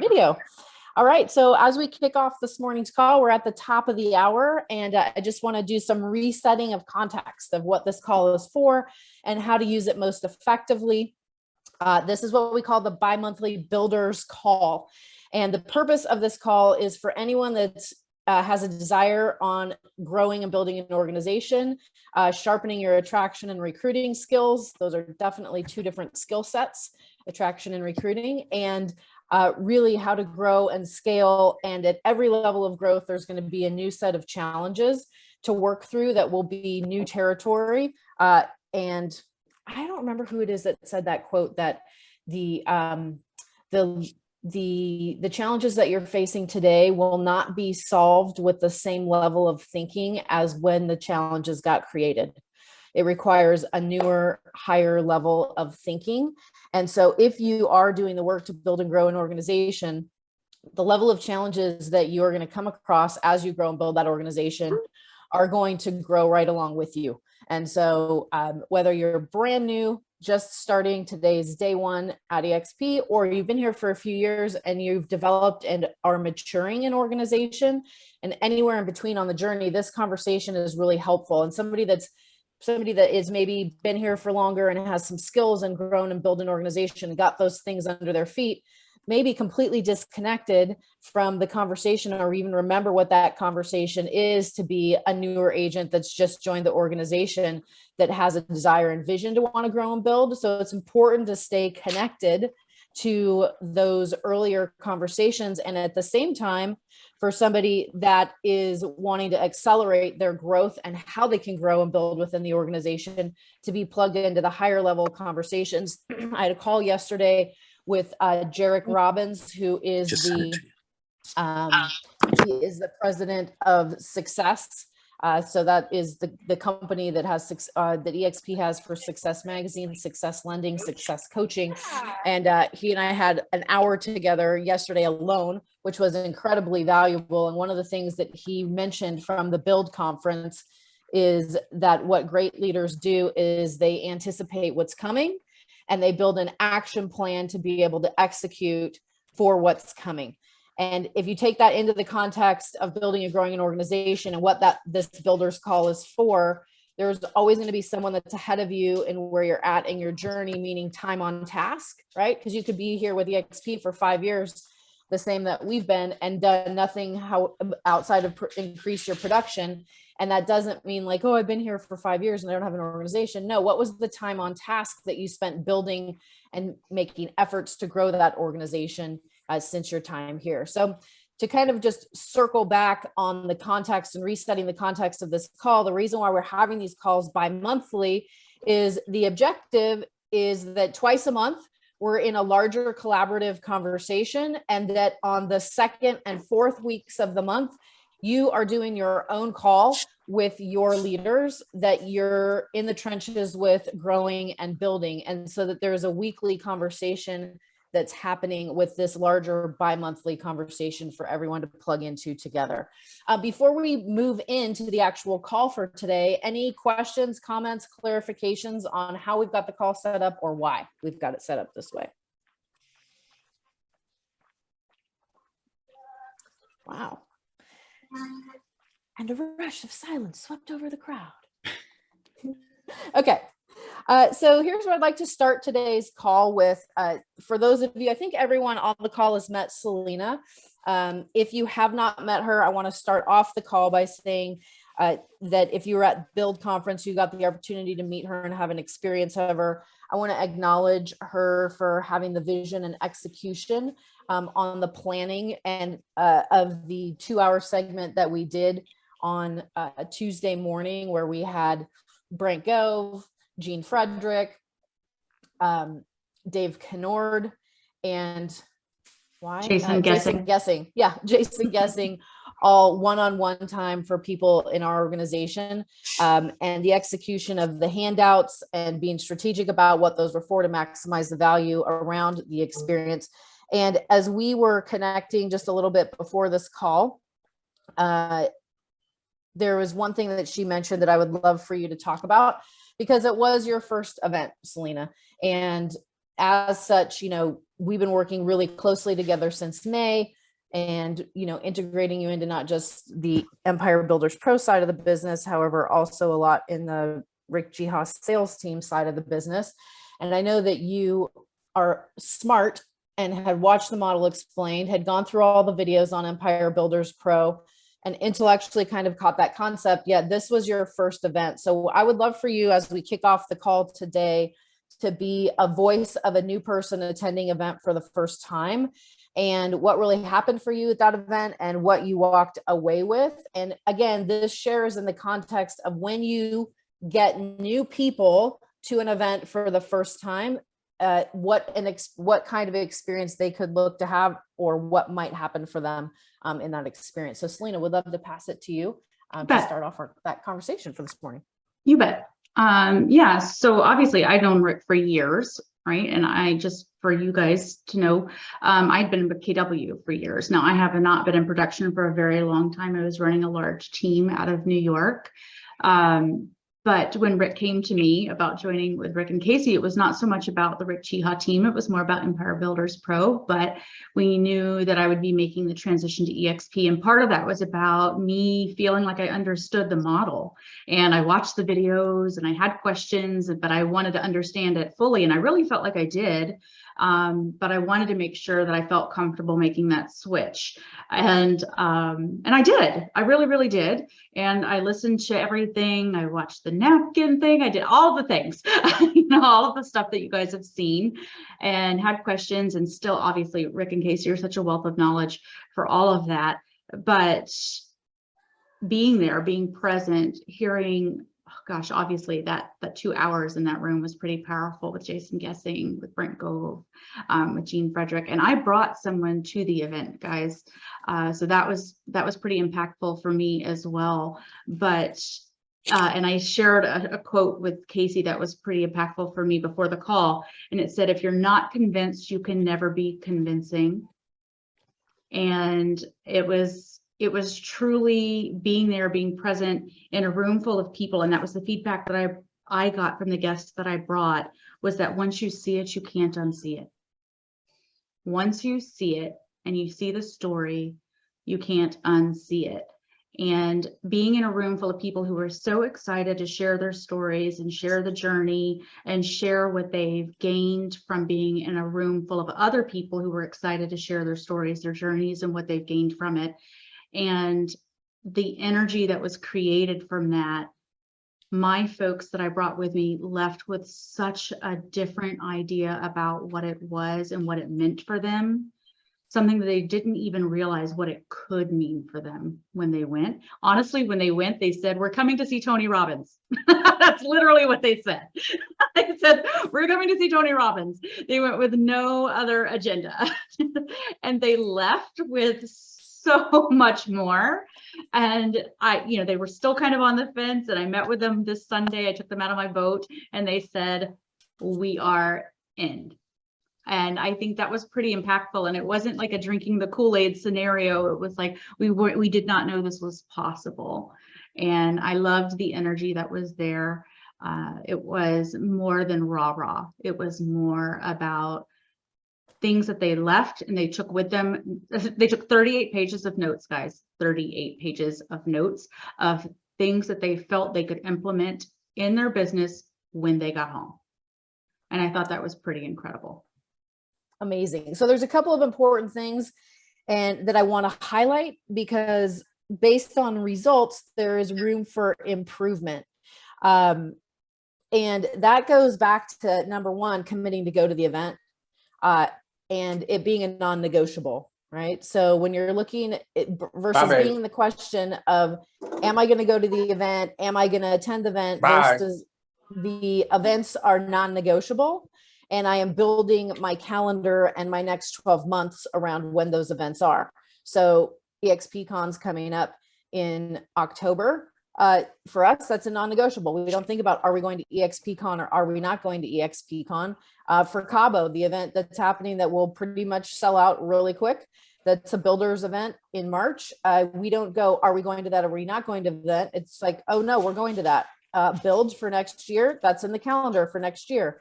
video. All right, so as we kick off this morning's call, we're at the top of the hour, and I just want to do some resetting of context of what this call is for and how to use it most effectively. This is what we call the bi-monthly builders call. And the purpose of this call is for anyone that has a desire on growing and building an organization, sharpening your attraction and recruiting skills. Those are definitely two different skill sets, attraction and recruiting, and really how to grow and scale. And at every level of growth, there's going to be a new set of challenges to work through that will be new territory. And I don't remember who it is that said that quote, that the challenges that you're facing today will not be solved with the same level of thinking as when the challenges got created. It requires a newer, higher level of thinking. And so if you are doing the work to build and grow an organization, the level of challenges that you're going to come across as you grow and build that organization are going to grow right along with you. And so whether you're brand new, just starting, today's day one at EXP, or you've been here for a few years and you've developed and are maturing an organization, and anywhere in between on the journey, this conversation is really helpful. And somebody that is maybe been here for longer and has some skills and grown and built an organization and got those things under their feet, may be completely disconnected from the conversation or even remember what that conversation is, to be a newer agent that's just joined the organization that has a desire and vision to want to grow and build. So it's important to stay connected to those earlier conversations. And at the same time, for somebody that is wanting to accelerate their growth and how they can grow and build within the organization, to be plugged into the higher level conversations. I had a call yesterday with Jarek Robbins, who is he is the president of Success. So that is the company that has that EXP has for Success Magazine, Success Lending, Success Coaching. And he and I had an hour together yesterday alone, which was incredibly valuable. And one of the things that he mentioned from the Build conference is that what great leaders do is they anticipate what's coming, and they build an action plan to be able to execute for what's coming. And if you take that into the context of building and growing an organization and what this builders call is for, there's always going to be someone that's ahead of you and where you're at in your journey, meaning time on task, right? Because you could be here with EXP for 5 years, the same that we've been, and done nothing outside of increase your production. And that doesn't mean like, oh, I've been here for 5 years and I don't have an organization. No, what was the time on task that you spent building and making efforts to grow that organization since your time here? So to kind of just circle back on the context and resetting the context of this call, the reason why we're having these calls bi-monthly is the objective is that twice a month, we're in a larger collaborative conversation, and that on the second and fourth weeks of the month, you are doing your own call with your leaders that you're in the trenches with, growing and building. And so that there's a weekly conversation that's happening with this larger bi-monthly conversation for everyone to plug into together. Before we move into the actual call for today, any questions, comments, clarifications on how we've got the call set up or why we've got it set up this way? Wow. And a rush of silence swept over the crowd. Okay. So here's where I'd like to start today's call with, for those of you, I think everyone on the call has met Selena. If you have not met her, I want to start off the call by saying that if you were at Build Conference, you got the opportunity to meet her and have an experience of her. I want to acknowledge her for having the vision and execution on the planning and of the 2-hour segment that we did on a Tuesday morning, where we had Brent Gove, Gene Frederick, Dave Kennord, and Jason Guessing. Yeah, Jason Guessing, all one-on-one time for people in our organization, and the execution of the handouts and being strategic about what those were for to maximize the value around the experience. And as we were connecting just a little bit before this call, there was one thing that she mentioned that I would love for you to talk about, because it was your first event, Selena. And as such, we've been working really closely together since May, and, integrating you into not just the Empire Builders Pro side of the business, however, also a lot in the Rick G. Haas sales team side of the business. And I know that you are smart and had watched the model explained, had gone through all the videos on Empire Builders Pro, and intellectually kind of caught that concept. Yeah, this was your first event. So I would love for you, as we kick off the call today, to be a voice of a new person attending event for the first time, and what really happened for you at that event and what you walked away with. And again, this shares in the context of when you get new people to an event for the first time, what kind of experience they could look to have, or what might happen for them in that experience. So Selena, would love to pass it to you to start off that conversation for this morning. You bet. Yeah, so obviously I've known Rick for years, right? And I just, for you guys to know, I'd been with KW for years. Now I have not been in production for a very long time. I was running a large team out of New York. But when Rick came to me about joining with Rick and Casey, it was not so much about the Rick Chiha team. It was more about Empire Builders Pro. But we knew that I would be making the transition to EXP. And part of that was about me feeling like I understood the model. And I watched the videos and I had questions, but I wanted to understand it fully. And I really felt like I did. But I wanted to make sure that I felt comfortable making that switch. And I did. I really, really did. And I listened to everything. I watched the napkin thing. I did all the things, all of the stuff that you guys have seen and had questions. And still, obviously, Rick and Casey are such a wealth of knowledge for all of that. But being there, being present, hearing, gosh, obviously that 2 hours in that room was pretty powerful with Jason Guessing, with Brent Gove, with Gene Frederick. And I brought someone to the event, guys. So that was pretty impactful for me as well. But and I shared a quote with Casey that was pretty impactful for me before the call. And it said, if you're not convinced, you can never be convincing. And it was truly being there, being present in a room full of people. And that was the feedback that I got from the guests that I brought, was that once you see it, you can't unsee it. Once you see it and you see the story, you can't unsee it. And being in a room full of people who are so excited to share their stories and share the journey and share what they've gained from being in a room full of other people who were excited to share their stories, their journeys, and what they've gained from it. And the energy that was created from that, my folks that I brought with me left with such a different idea about what it was and what it meant for them. Something that they didn't even realize what it could mean for them when they went. Honestly, when they went, they said, we're coming to see Tony Robbins. That's literally what they said. They said, we're coming to see Tony Robbins. They went with no other agenda. And they left with so much more. And they were still kind of on the fence. And I met with them this Sunday. I took them out of my boat and they said, we are in. And I think that was pretty impactful. And it wasn't like a drinking the Kool-Aid scenario. It was like, we did not know this was possible. And I loved the energy that was there. It was more than rah-rah. It was more about things that they left and they took with them. They took 38 pages of notes, guys, 38 pages of notes of things that they felt they could implement in their business when they got home. And I thought that was pretty incredible. Amazing. So there's a couple of important things and that I want to highlight, because based on results, there is room for improvement. And that goes back to number one, committing to go to the event and it being a non-negotiable, right? So when you're looking at it versus being the question of, am I going to go to the event? Am I going to attend the event? Versus the events are non-negotiable. And I am building my calendar and my next 12 months around when those events are. So EXPCon's coming up in October. For us, that's a non-negotiable. We don't think about, are we going to EXPCon or are we not going to EXPCon? For Cabo, the event that's happening that will pretty much sell out really quick, that's a builders event in March. We don't go, are we going to that? Or are we not going to that? It's like, oh no, we're going to that. Build for next year. That's in the calendar for next year.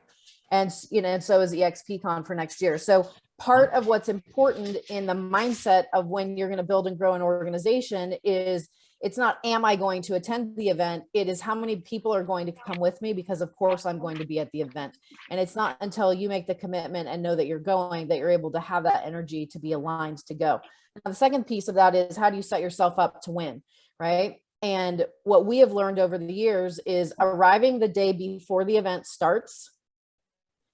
And, and so is EXPCon for next year. So part of what's important in the mindset of when you're going to build and grow an organization is it's not, am I going to attend the event? It is how many people are going to come with me, because of course I'm going to be at the event. And it's not until you make the commitment and know that you're going, that you're able to have that energy to be aligned to go. Now, the second piece of that is, how do you set yourself up to win, right? And what we have learned over the years is arriving the day before the event starts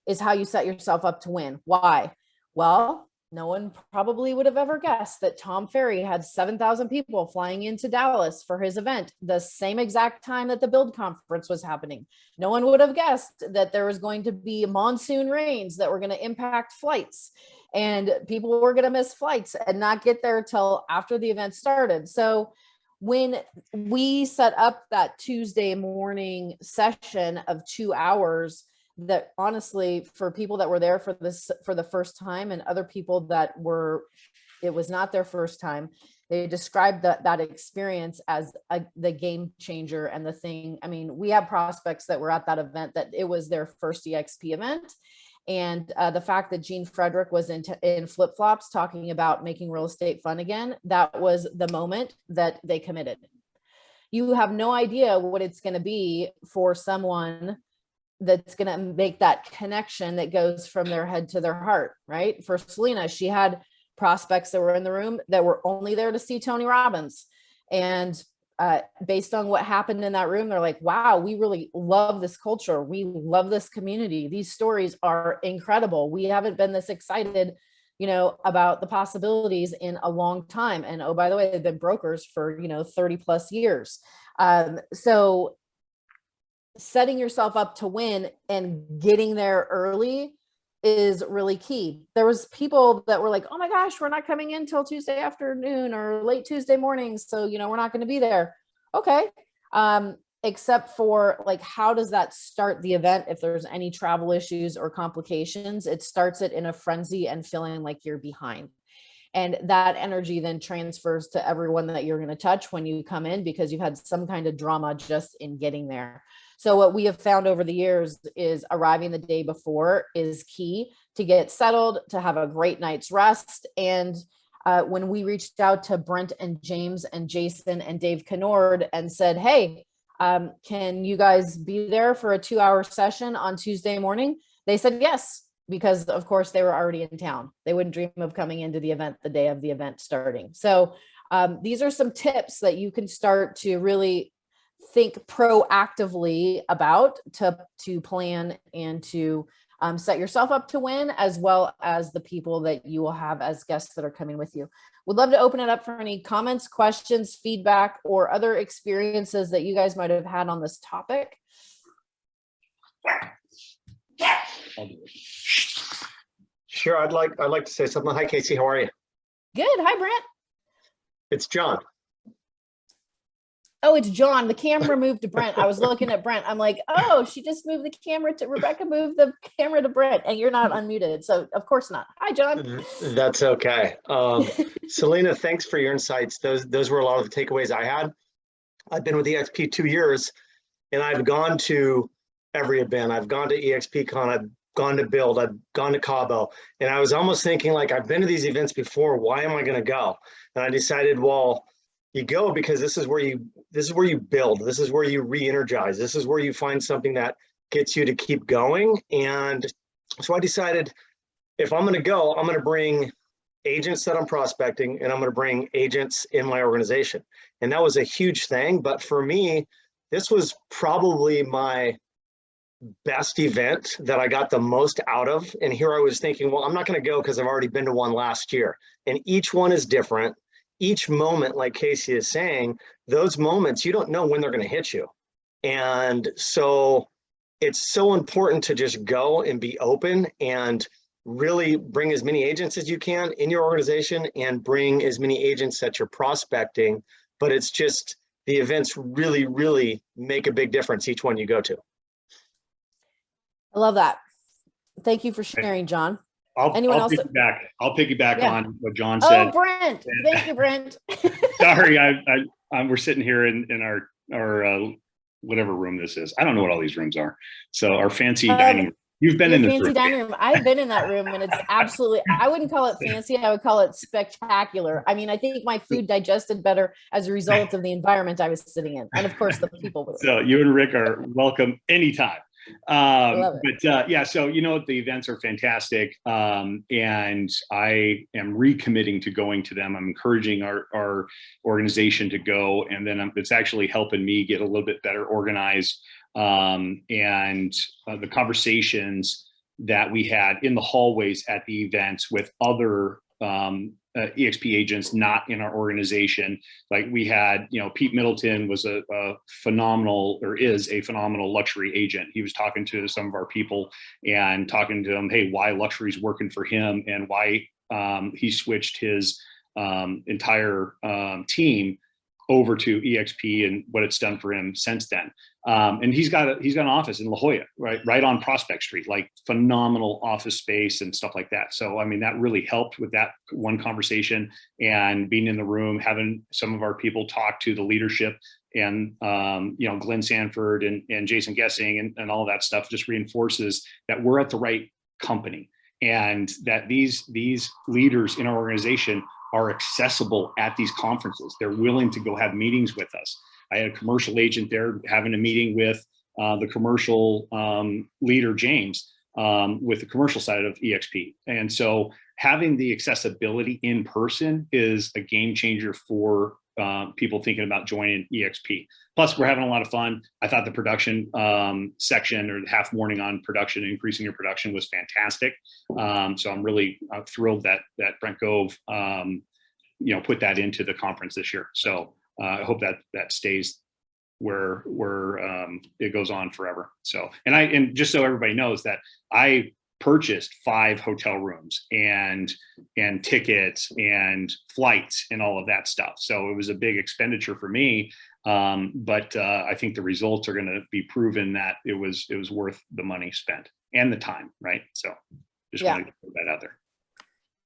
is how you set yourself up to win. Why? Well, no one probably would have ever guessed that Tom Ferry had 7,000 people flying into Dallas for his event, the same exact time that the Build conference was happening. No one would have guessed that there was going to be monsoon rains that were going to impact flights, and people were going to miss flights and not get there till after the event started. So when we set up that Tuesday morning session of 2 hours, that honestly, for people that were there for the first time, and other people that it was not their first time, they described that experience as the game changer. And the thing, I mean, we have prospects that were at that event that it was their first EXP event. And the fact that Gene Frederick was in flip-flops talking about making real estate fun again, that was the moment that they committed. You have no idea what it's going to be for someone that's going to make that connection that goes from their head to their heart, right? For Selena, she had prospects that were in the room that were only there to see Tony Robbins. And based on what happened in that room, they're like, wow, we really love this culture. We love this community. These stories are incredible. We haven't been this excited, about the possibilities in a long time. And oh, by the way, they've been brokers for, 30 plus years. So setting yourself up to win and getting there early is really key. There was people that were like, oh my gosh, we're not coming in till Tuesday afternoon or late Tuesday morning. So, we're not going to be there. Okay. Except for like, how does that start the event? If there's any travel issues or complications, it starts it in a frenzy and feeling like you're behind. And that energy then transfers to everyone that you're going to touch when you come in, because you've had some kind of drama just in getting there. So what we have found over the years is arriving the day before is key to get settled, to have a great night's rest. And when we reached out to Brent and James and Jason and Dave Canord and said, hey, can you guys be there for a 2-hour session on Tuesday morning? They said yes, because of course they were already in town. They wouldn't dream of coming into the event the day of the event starting. So these are some tips that you can start to really think proactively about to plan and to set yourself up to win, as well as the people that you will have as guests that are coming with you. Would love to open it up for any comments, questions, feedback, or other experiences that you guys might have had on this topic. Sure, I'd like to say something. Hi, Casey. How are you? Good. Hi, Brent. It's John. Oh, it's John. The camera moved to Brent. I was looking at Brent. I'm like, oh, she just moved the camera to Rebecca, moved the camera to Brent, and you're not unmuted. So of course not. Hi, John. That's okay. Selena, thanks for your insights. Those were a lot of the takeaways I had. I've been with EXP 2 years, and I've gone to every event. I've gone to EXPCon. I've gone to Build. I've gone to Cabo. And I was almost thinking, like, I've been to these events before. Why am I going to go? And I decided, well, you go because this is where you build. This is where you re-energize. This is where you find something that gets you to keep going. And so I decided, if I'm going to go, I'm going to bring agents that I'm prospecting, and I'm going to bring agents in my organization. And that was a huge thing. But for me, this was probably my best event that I got the most out of. And here I was thinking, well, I'm not going to go because I've already been to one last year. And each one is different. Each moment, like Casey is saying, those moments, you don't know when they're going to hit you. And so it's so important to just go and be open and really bring as many agents as you can in your organization, and bring as many agents that you're prospecting. But it's just, the events really, really make a big difference each one you go to. I love that. Thank you for sharing, John. I'll piggyback Yeah. on what John said. Oh, Brent. Thank you, Brent. Sorry, we're sitting here in our whatever room this is. I don't know what all these rooms are. So our fancy dining room. You've been Your in this fancy room. dining room. I've been in that room and it's absolutely, I wouldn't call it fancy. I would call it spectacular. I mean, I think my food digested better as a result of the environment I was sitting in. And of course the people were. So you and Rick are welcome anytime. Love it. But yeah, so the events are fantastic, and I am recommitting to going to them. I'm encouraging our organization to go, and then it's actually helping me get a little bit better organized. And the conversations that we had in the hallways at the events with other EXP agents not in our organization. Like we had, Pete Middleton was a phenomenal, or is a phenomenal luxury agent. He was talking to some of our people and talking to them, hey, why luxury's working for him and why he switched his entire team over to EXP and what it's done for him since then. And he's got an office in La Jolla, right on Prospect Street, like phenomenal office space and stuff like that. So, I mean, that really helped with that one conversation and being in the room, having some of our people talk to the leadership and, Glenn Sanford and Jason Gessing and all that stuff just reinforces that we're at the right company and that these leaders in our organization are accessible at these conferences. They're willing to go have meetings with us. I had a commercial agent there having a meeting with the commercial leader, James, with the commercial side of EXP. And so having the accessibility in person is a game changer for people thinking about joining EXP. Plus, we're having a lot of fun. I thought the production section or the half morning on production, increasing your production, was fantastic. So I'm really thrilled that Brent Gove, put that into the conference this year. So I hope that stays where it goes on forever. So, and just so everybody knows that I purchased 5 hotel rooms and tickets and flights and all of that stuff. So it was a big expenditure for me. But I think the results are going to be proven that it was worth the money spent and the time. Right. So just wanted to put that out there.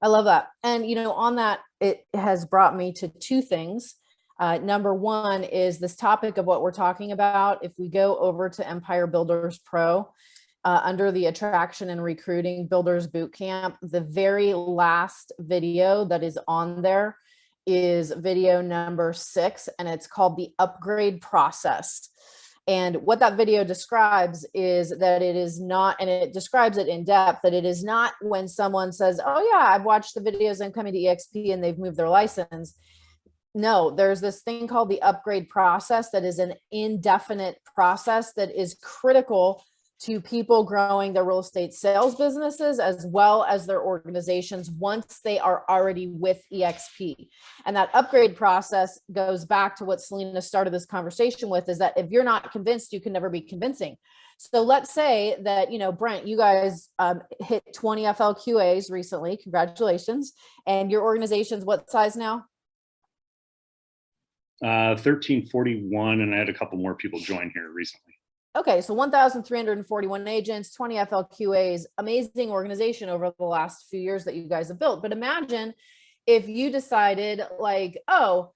I love that. And, on that, it has brought me to 2 things. Number one is this topic of what we're talking about. If we go over to Empire Builders Pro, under the Attraction and Recruiting Builders Bootcamp, the very last video that is on there is video number 6, and it's called The Upgrade Process. And what that video describes is that it is not, and it describes it in depth, that it is not when someone says, oh yeah, I've watched the videos, I'm coming to EXP and they've moved their license. No, there's this thing called the upgrade process that is an indefinite process that is critical to people growing their real estate sales businesses as well as their organizations once they are already with EXP. And that upgrade process goes back to what Selena started this conversation with, is that if you're not convinced, you can never be convincing. So let's say that, Brent, you guys hit 20 FLQAs recently. Congratulations. And your organization's what size now? 1341, and I had a couple more people join here recently. Okay, so 1,341 agents, 20 FLQAs, amazing organization over the last few years that you guys have built. But imagine if you decided like, oh,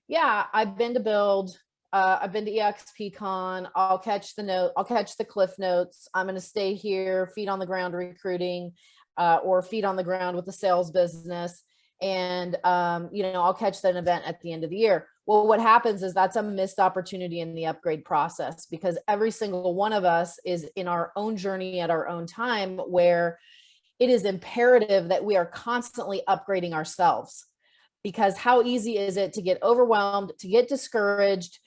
yeah, I've been to Build, I've been to EXPCon, I'll catch the Cliff Notes, I'm going to stay here, feet on the ground recruiting, or feet on the ground with the sales business. And, I'll catch that event at the end of the year. Well, what happens is that's a missed opportunity in the upgrade process, because every single one of us is in our own journey at our own time, where it is imperative that we are constantly upgrading ourselves. Because how easy is it to get overwhelmed, to get discouraged?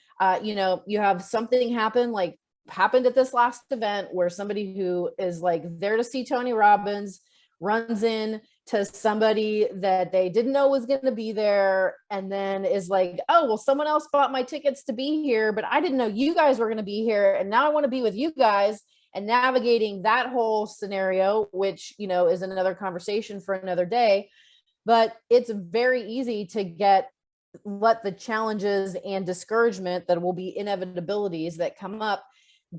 You have something happen, like happened at this last event, where somebody who is like there to see Tony Robbins runs in to somebody that they didn't know was going to be there, and then is like, oh, well, someone else bought my tickets to be here, but I didn't know you guys were going to be here, and now I want to be with you guys. And navigating that whole scenario, which, is another conversation for another day, but it's very easy to let the challenges and discouragement that will be inevitabilities that come up,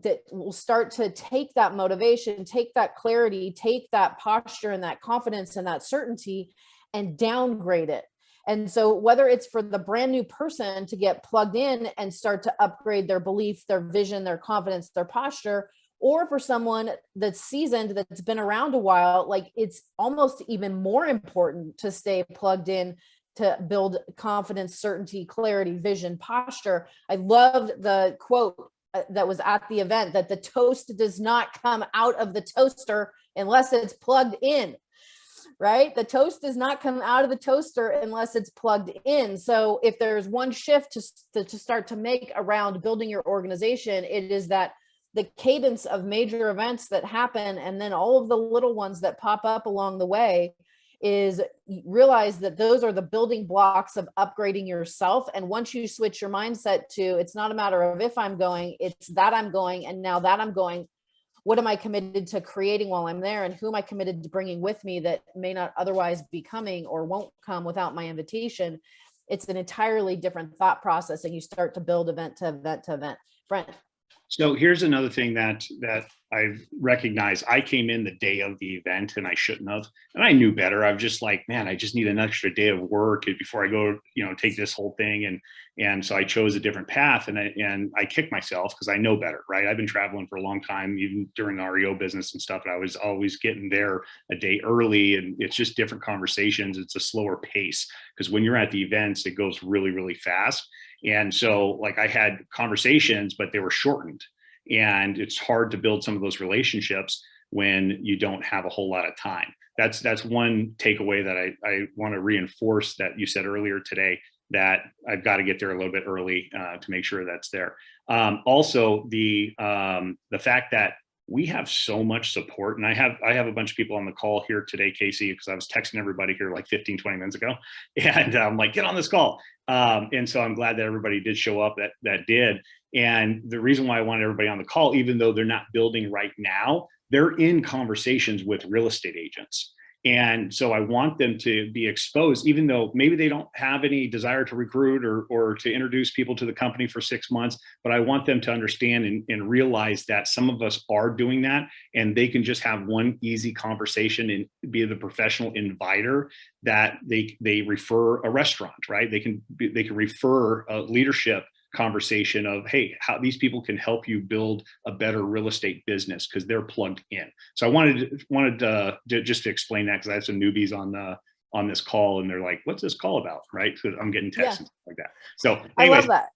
that will start to take that motivation, take that clarity, take that posture and that confidence and that certainty and downgrade it. And so whether it's for the brand new person to get plugged in and start to upgrade their belief, their vision, their confidence, their posture, or for someone that's seasoned, that's been around a while, like it's almost even more important to stay plugged in to build confidence, certainty, clarity, vision, posture. I loved the quote that was at the event, that the toast does not come out of the toaster unless it's plugged in, right? The toast does not come out of the toaster unless it's plugged in. So if there's one shift to start to make around building your organization, it is that the cadence of major events that happen, and then all of the little ones that pop up along the way, is realize that those are the building blocks of upgrading yourself. And once you switch your mindset to, it's not a matter of if I'm going, it's that I'm going. And now that I'm going, what am I committed to creating while I'm there? And who am I committed to bringing with me that may not otherwise be coming or won't come without my invitation? It's an entirely different thought process, and you start to build event to event to event. Brent. So here's another thing that I've recognized. I came in the day of the event and I shouldn't have, and I knew better. I was just like, man, I just need an extra day of work before I go, take this whole thing. And so I chose a different path, and I kicked myself because I know better, right? I've been traveling for a long time, even during the REO business and stuff. And I was always getting there a day early, and it's just different conversations. It's a slower pace because when you're at the events, it goes really, really fast. And so like I had conversations, but they were shortened, and it's hard to build some of those relationships when you don't have a whole lot of time. That's one takeaway that I want to reinforce that you said earlier today, that I've got to get there a little bit early to make sure that's there. Also, the fact that we have so much support, and I have a bunch of people on the call here today, Casey, because I was texting everybody here like 15, 20 minutes ago, and I'm like, get on this call. And so I'm glad that everybody did show up that did. And the reason why I want everybody on the call, even though they're not building right now, they're in conversations with real estate agents. And so I want them to be exposed, even though maybe they don't have any desire to recruit or to introduce people to the company for 6 months, but I want them to understand and realize that some of us are doing that, and they can just have one easy conversation and be the professional inviter that they refer a restaurant, right? They can refer a leadership conversation of, hey, how these people can help you build a better real estate business because they're plugged in. So I wanted to just to explain that, because I have some newbies on this call, and they're like, what's this call about, right? Because I'm getting texts and stuff like that. So anyways, I love that.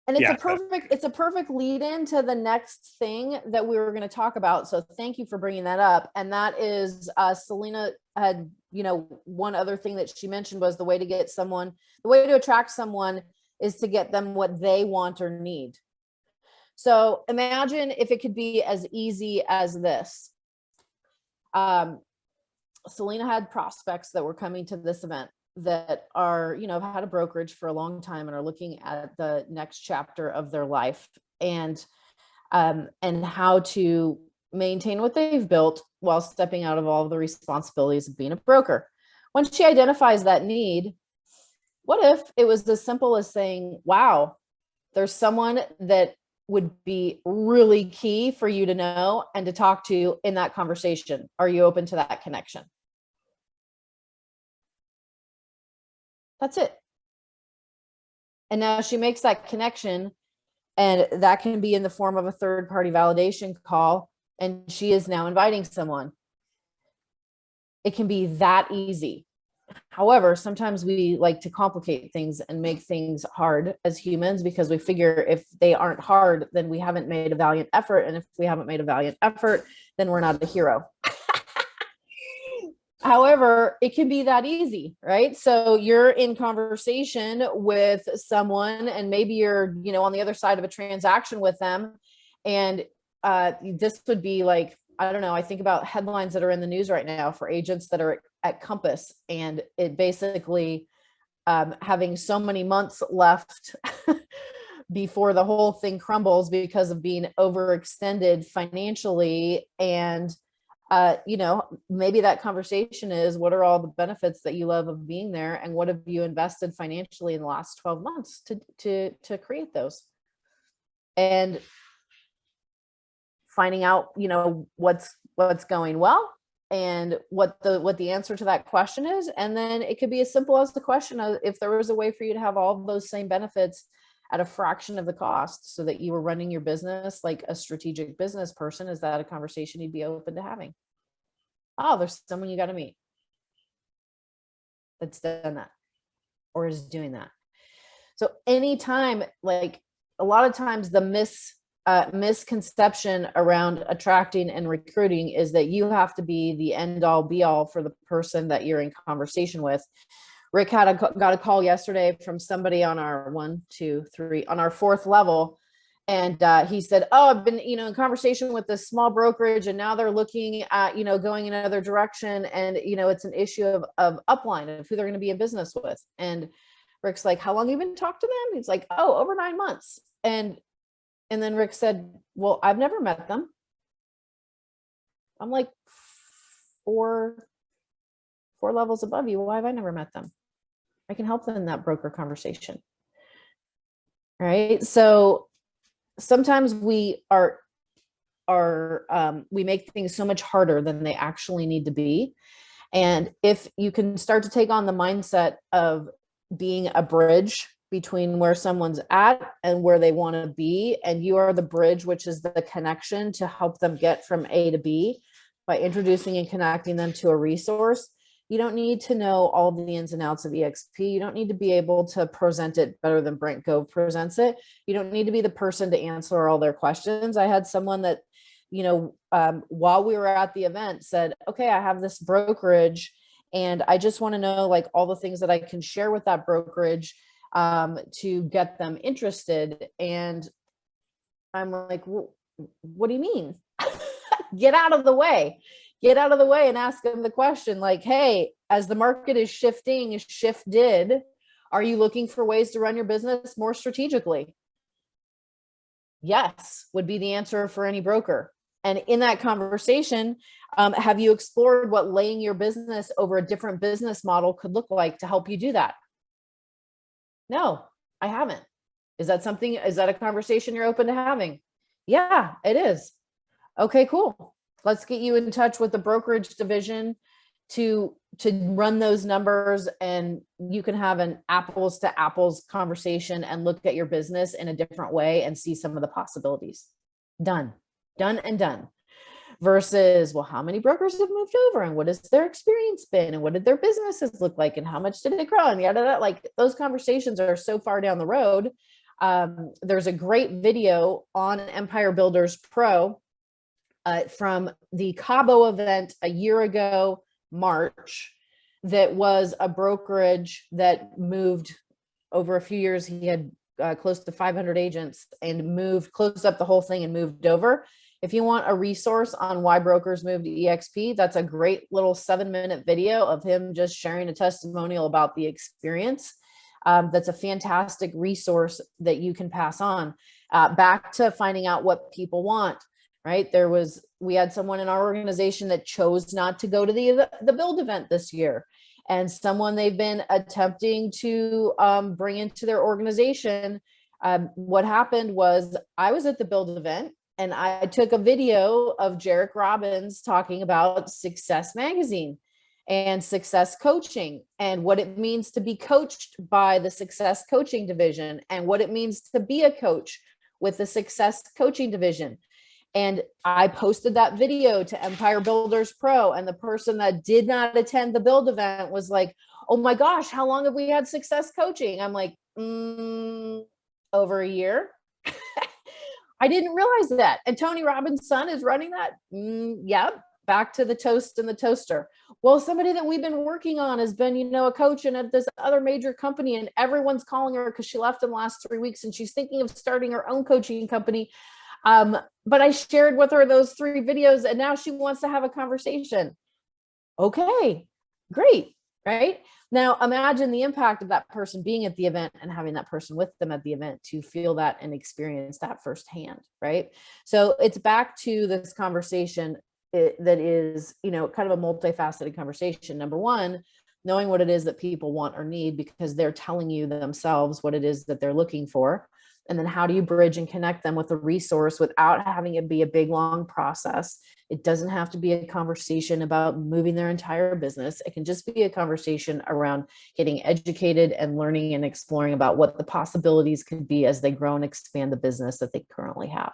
And it's a perfect lead into the next thing that we were going to talk about. So thank you for bringing that up. And that is Selena had, one other thing that she mentioned was the way to attract someone is to get them what they want or need. So imagine if it could be as easy as this. Selena had prospects that were coming to this event that are, have had a brokerage for a long time and are looking at the next chapter of their life and how to maintain what they've built while stepping out of all of the responsibilities of being a broker. Once she identifies that need, what if it was as simple as saying, wow, there's someone that would be really key for you to know and to talk to in that conversation. Are you open to that connection? That's it. And now she makes that connection, and that can be in the form of a third-party validation call, and she is now inviting someone. It can be that easy. However, sometimes we like to complicate things and make things hard as humans, because we figure if they aren't hard, then we haven't made a valiant effort. And if we haven't made a valiant effort, then we're not a hero. However, it can be that easy, right? So you're in conversation with someone, and maybe you're, on the other side of a transaction with them. And this would be like, I don't know, I think about headlines that are in the news right now for agents that are at Compass, and it basically having so many months left before the whole thing crumbles because of being overextended financially. And, maybe that conversation is, what are all the benefits that you love of being there? And what have you invested financially in the last 12 months to create those? And finding out, what's going well and what the answer to that question is. And then it could be as simple as the question of, if there was a way for you to have all of those same benefits at a fraction of the cost so that you were running your business like a strategic business person, is that a conversation you'd be open to having? Oh, there's someone you got to meet that's done that or is doing that. So anytime, like a lot of times the misconception around attracting and recruiting is that you have to be the end all be all for the person that you're in conversation with. Rick got a call yesterday from somebody on our on our fourth level. And he said, oh, I've been, in conversation with this small brokerage, and now they're looking at, going another direction. And, it's an issue of upline, of who they're going to be in business with. And Rick's like, how long have you been talking to them? He's like, oh, over 9 months. And then Rick said, well, I've never met them. I'm like, four levels above you. Why have I never met them? I can help them in that broker conversation. Right. So sometimes we make things so much harder than they actually need to be. And if you can start to take on the mindset of being a bridge between where someone's at and where they want to be, and you are the bridge, which is the connection to help them get from A to B by introducing and connecting them to a resource. You don't need to know all the ins and outs of EXP. You don't need to be able to present it better than Brent Gove presents it. You don't need to be the person to answer all their questions. I had someone that, while we were at the event said, okay, I have this brokerage and I just want to know like all the things that I can share with that brokerage to get them interested. And I'm like, well, what do you mean? Get out of the way. Get out of the way and ask them the question like, hey, as the market is shifted, are you looking for ways to run your business more strategically? Yes, would be the answer for any broker. And in that conversation, have you explored what laying your business over a different business model could look like to help you do that? No, I haven't. Is that a conversation you're open to having? Yeah, it is. Okay, cool. Let's get you in touch with the brokerage division to run those numbers, and you can have an apples to apples conversation and look at your business in a different way and see some of the possibilities. Done and done. Versus, well, how many brokers have moved over and what has their experience been and what did their businesses look like and how much did it grow? And yada, like those conversations are so far down the road. There's a great video on Empire Builders Pro from the Cabo event a year ago, March, that was a brokerage that moved over a few years. He had close to 500 agents and closed up the whole thing and moved over. If you want a resource on why brokers move to EXP, that's a great little 7-minute video of him just sharing a testimonial about the experience. That's a fantastic resource that you can pass on. Back to finding out what people want. Right. We had someone in our organization that chose not to go to the Build event this year, and someone they've been attempting to bring into their organization. What happened was I was at the Build event and I took a video of Jarek Robbins talking about Success Magazine and success coaching and what it means to be coached by the Success Coaching Division and what it means to be a coach with the Success Coaching Division. And I posted that video to Empire Builders Pro, and the person that did not attend the Build event was like, oh my gosh, how long have we had Success Coaching? I'm like, over a year. I didn't realize that. And Tony Robbins' son is running that. Yep. Back to the toast and the toaster. Well, somebody that we've been working on has been, a coach and at this other major company, and everyone's calling her because she left in the last 3 weeks and she's thinking of starting her own coaching company. But I shared with her those 3 videos and now she wants to have a conversation. Okay, great. Right now, imagine the impact of that person being at the event and having that person with them at the event to feel that and experience that firsthand. Right. So it's back to this conversation that is, kind of a multifaceted conversation. Number one, knowing what it is that people want or need because they're telling you themselves what it is that they're looking for. And then how do you bridge and connect them with a resource without having it be a big, long process? It doesn't have to be a conversation about moving their entire business. It can just be a conversation around getting educated and learning and exploring about what the possibilities could be as they grow and expand the business that they currently have,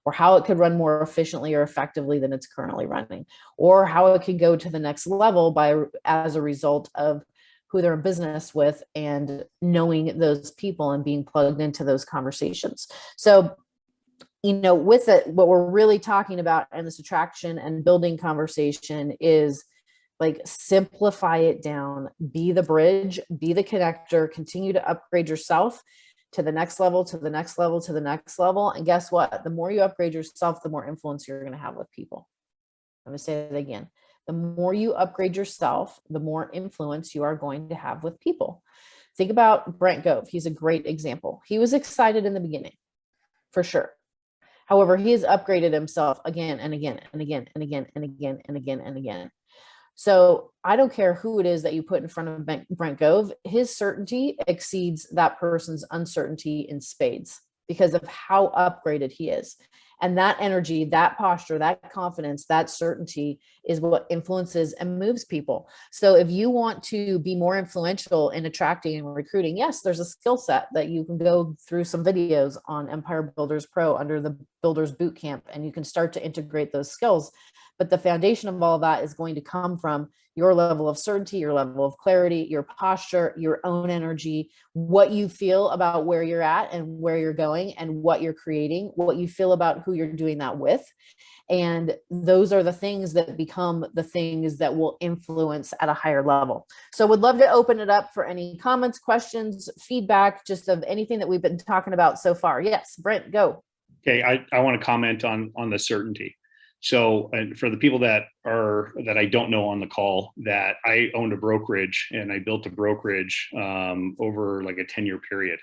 or how it could run more efficiently or effectively than it's currently running, or how it could go to the next level as a result of who they're in business with and knowing those people and being plugged into those conversations. So, with it, what we're really talking about in this attraction and building conversation is like simplify it down, be the bridge, be the connector, continue to upgrade yourself to the next level, to the next level, to the next level. And guess what? The more you upgrade yourself, the more influence you're going to have with people. I'm going to say that again. The more you upgrade yourself, the more influence you are going to have with people. Think about Brent Gove. He's a great example. He was excited in the beginning, for sure. However, he has upgraded himself again and again and again and again and again and again and again. So I don't care who it is that you put in front of Brent Gove, his certainty exceeds that person's uncertainty in spades because of how upgraded he is. And that energy, that posture, that confidence, that certainty is what influences and moves people. So if you want to be more influential in attracting and recruiting, yes, there's a skill set that you can go through some videos on Empire Builders Pro under the Builders Bootcamp, and you can start to integrate those skills. But the foundation of all of that is going to come from your level of certainty, your level of clarity, your posture, your own energy, what you feel about where you're at and where you're going and what you're creating, what you feel about who you're doing that with. And those are the things that become the things that will influence at a higher level. So would love to open it up for any comments, questions, feedback, just of anything that we've been talking about so far. Yes, Brent, go. Okay, I want to comment on the certainty. So, and for the people that I don't know on the call, that I owned a brokerage and I built a brokerage over like a 10-year period.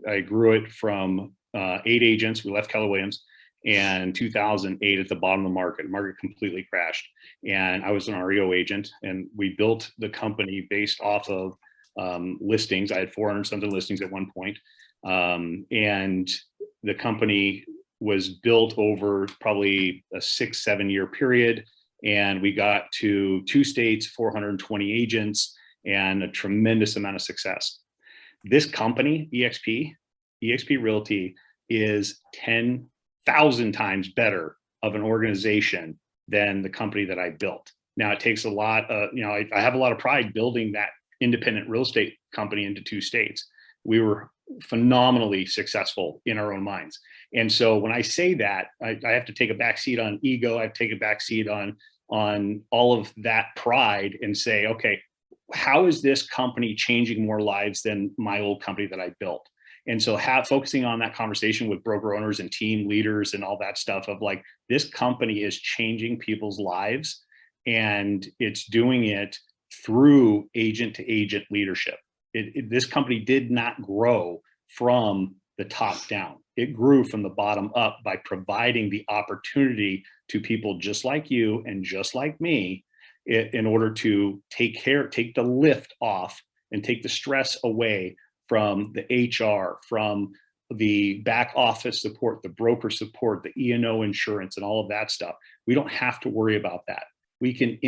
I grew it from 8 agents. We left Keller Williams, and 2008 at the bottom of the market. The market completely crashed, and I was an REO agent, and we built the company based off of listings. I had 400 something listings at one point, and the company was built over probably a 6-7 year period. And we got to 2 states, 420 agents, and a tremendous amount of success. This company, EXP Realty, is 10,000 times better of an organization than the company that I built. Now, it takes a lot of, I have a lot of pride building that independent real estate company into 2 states. We were phenomenally successful in our own minds. And so when I say that, I have to take a back seat on ego. I have to take a back seat on all of that pride and say, okay, how is this company changing more lives than my old company that I built? And so focusing on that conversation with broker owners and team leaders and all that stuff of like, this company is changing people's lives, and it's doing it through agent to agent leadership. This company did not grow from the top down. It grew from the bottom up by providing the opportunity to people just like you and just like me in order to take the lift off and take the stress away from the HR, from the back office support, the broker support, the E&O insurance, and all of that stuff. We don't have to worry about that. We can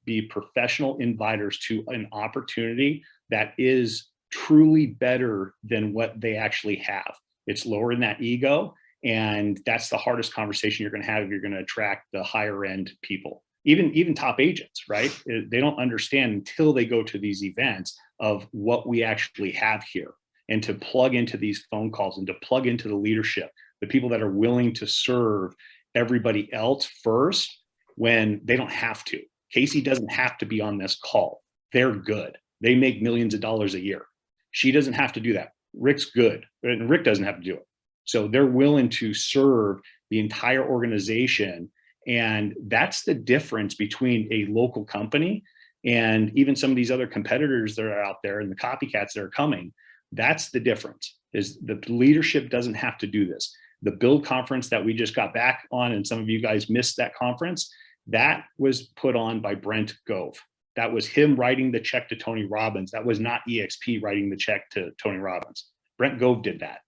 be professional inviters to an opportunity that is truly better than what they actually have. It's lowering that ego, and that's the hardest conversation you're going to have if you're going to attract the higher end people. Even top agents, right? They don't understand until they go to these events of what we actually have here, and to plug into these phone calls and to plug into the leadership, the people that are willing to serve everybody else first when they don't have to. Casey doesn't have to be on this call. They're good. They make millions of dollars a year. She doesn't have to do that. Rick's good, and Rick doesn't have to do it. So they're willing to serve the entire organization. And that's the difference between a local company and even some of these other competitors that are out there and the copycats that are coming. That's the difference, is the leadership doesn't have to do this. The Build conference that we just got back on, and some of you guys missed that conference, that was put on by Brent Gove. That was him writing the check to Tony Robbins. That was not EXP writing the check to Tony Robbins. Brent Gove did that.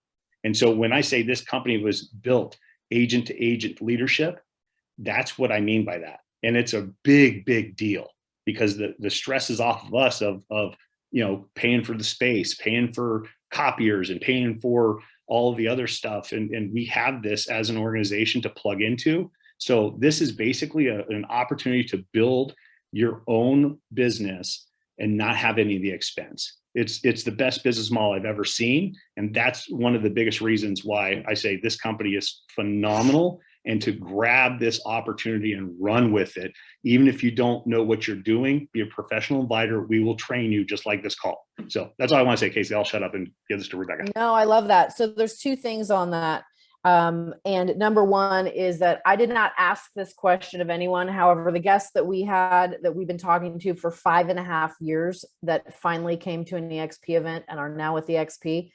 And so when I say this company was built agent to agent leadership, that's what I mean by that. And it's a big, big deal because the stress is off of us of paying for the space, paying for copiers, and paying for all of the other stuff. And we have this as an organization to plug into. So this is basically an opportunity to build your own business and not have any of the expense. It's the best business model I've ever seen. And that's one of the biggest reasons why I say this company is phenomenal, and to grab this opportunity and run with it. Even if you don't know what you're doing, be a professional inviter. We will train you just like this call. So that's all I want to say, Casey. I'll shut up and give this to Rebecca. No, I love that. So there's two things on that. And number one is that I did not ask this question of anyone. However, the guests that we've been talking to for 5.5 years that finally came to an EXP event and are now with EXP,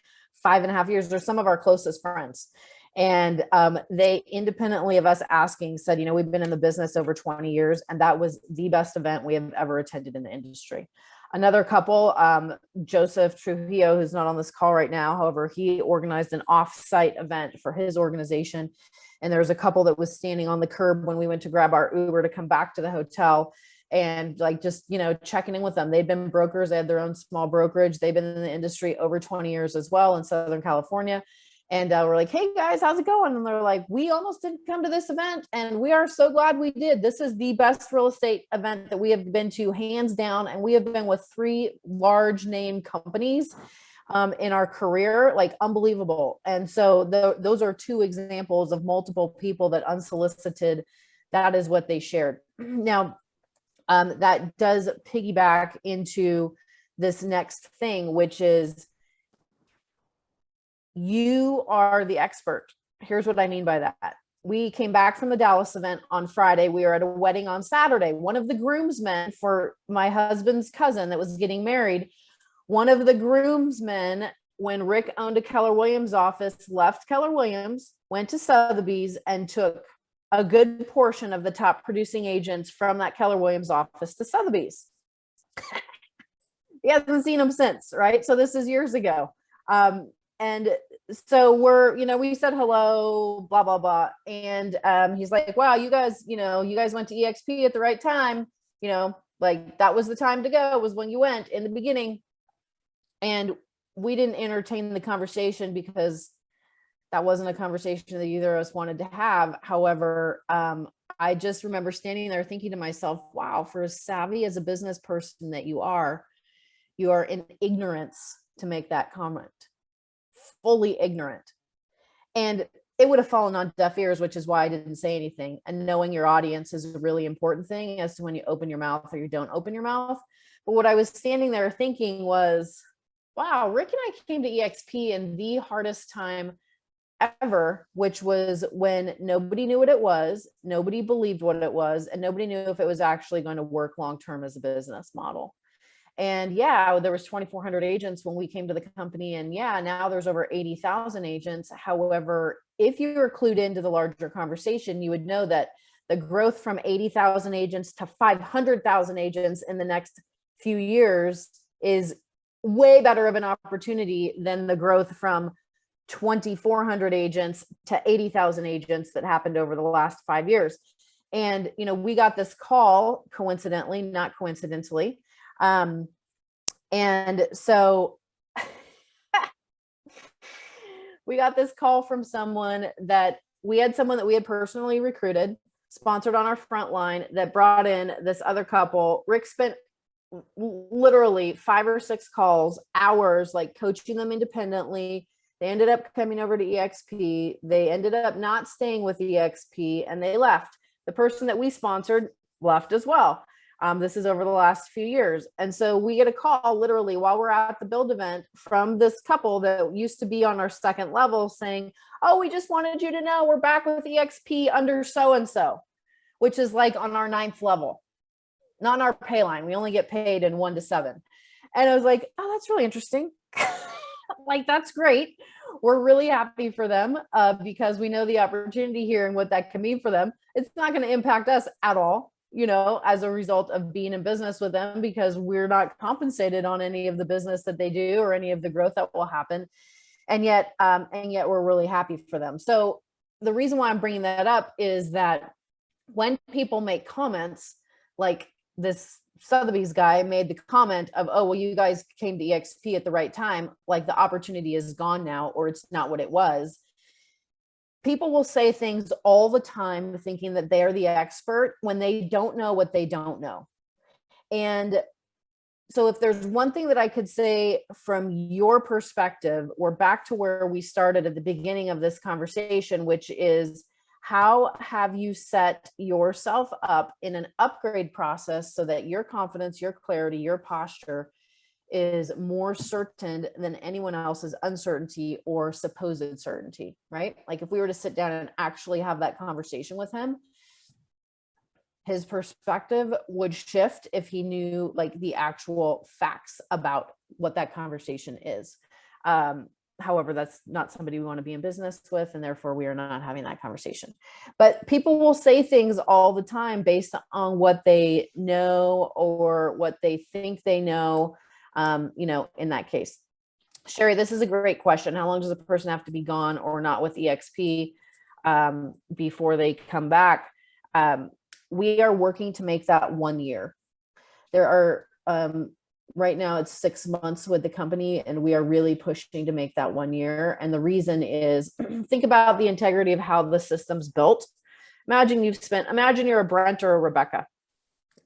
5.5 years, they're some of our closest friends. And they independently of us asking said, we've been in the business over 20 years, and that was the best event we have ever attended in the industry. Another couple, Joseph Trujillo, who's not on this call right now. However, he organized an off-site event for his organization. And there was a couple that was standing on the curb when we went to grab our Uber to come back to the hotel, and just checking in with them. They'd been brokers. They had their own small brokerage. They've been in the industry over 20 years as well in Southern California. And we're like, hey guys, how's it going? And they're like, we almost didn't come to this event, and we are so glad we did. This is the best real estate event that we have been to, hands down. And we have been with 3 large name companies in our career, like unbelievable. And so those are 2 examples of multiple people that unsolicited, that is what they shared. Now, that does piggyback into this next thing, which is, you are the expert. Here's what I mean by that. We came back from the Dallas event on Friday. We were at a wedding on Saturday. One of the groomsmen for my husband's cousin that was getting married, one of the groomsmen, when Rick owned a Keller Williams office, left Keller Williams, went to Sotheby's, and took a good portion of the top producing agents from that Keller Williams office to Sotheby's. He hasn't seen them since, right? So this is years ago. And so we said hello, blah, blah, blah. And he's like, wow, you guys went to EXP at the right time. That was the time to go, was when you went in the beginning. And we didn't entertain the conversation because that wasn't a conversation that either of us wanted to have. However, I just remember standing there thinking to myself, wow, for as savvy as a business person that you are in ignorance to make that comment. Fully ignorant. And it would have fallen on deaf ears, which is why I didn't say anything. And knowing your audience is a really important thing as to when you open your mouth or you don't open your mouth. But what I was standing there thinking was, wow, Rick and I came to EXP in the hardest time ever, which was when nobody knew what it was, nobody believed what it was, and nobody knew if it was actually going to work long-term as a business model. And there was 2,400 agents when we came to the company. And now there's over 80,000 agents. However, if you were clued into the larger conversation, you would know that the growth from 80,000 agents to 500,000 agents in the next few years is way better of an opportunity than the growth from 2,400 agents to 80,000 agents that happened over the last 5 years. And, we got this call, coincidentally, not coincidentally. And so we got this call from someone that we had personally recruited, sponsored on our front line, that brought in this other couple. Rick spent literally 5 or 6 calls, hours, coaching them independently. They ended up coming over to EXP. They ended up not staying with EXP, and they left. The person that we sponsored left as well. This is over the last few years. And so we get a call literally while we're at the build event from this couple that used to be on our second level saying, oh, we just wanted you to know we're back with EXP under so-and-so, which is on our 9th level, not on our pay line. We only get paid in 1 to 7. And I was like, oh, that's really interesting. That's great. We're really happy for them because we know the opportunity here and what that can mean for them. It's not going to impact us at all, as a result of being in business with them, because we're not compensated on any of the business that they do or any of the growth that will happen. and yet we're really happy for them. So the reason why I'm bringing that up is that when people make comments like this Sotheby's guy made the comment of, oh, well, you guys came to EXP at the right time, like the opportunity is gone now, or it's not what it was. People will say things all the time thinking that they're the expert when they don't know what they don't know. And so if there's one thing that I could say from your perspective, or back to where we started at the beginning of this conversation, which is, how have you set yourself up in an upgrade process so that your confidence, your clarity, your posture is more certain than anyone else's uncertainty or supposed certainty, right? Like if we were to sit down and actually have that conversation with him, his perspective would shift if he knew like the actual facts about what that conversation is. However, that's not somebody we want to be in business with, and therefore we are not having that conversation. But people will say things all the time based on what they know or what they think they know, in that case. Sherry, this is a great question. How long does a person have to be gone or not with EXP before they come back? We are working to make that 1 year. There are, right now it's 6 months with the company, and we are really pushing to make that 1 year. And the reason is, think about the integrity of how the system's built. Imagine you're a Brent or a Rebecca,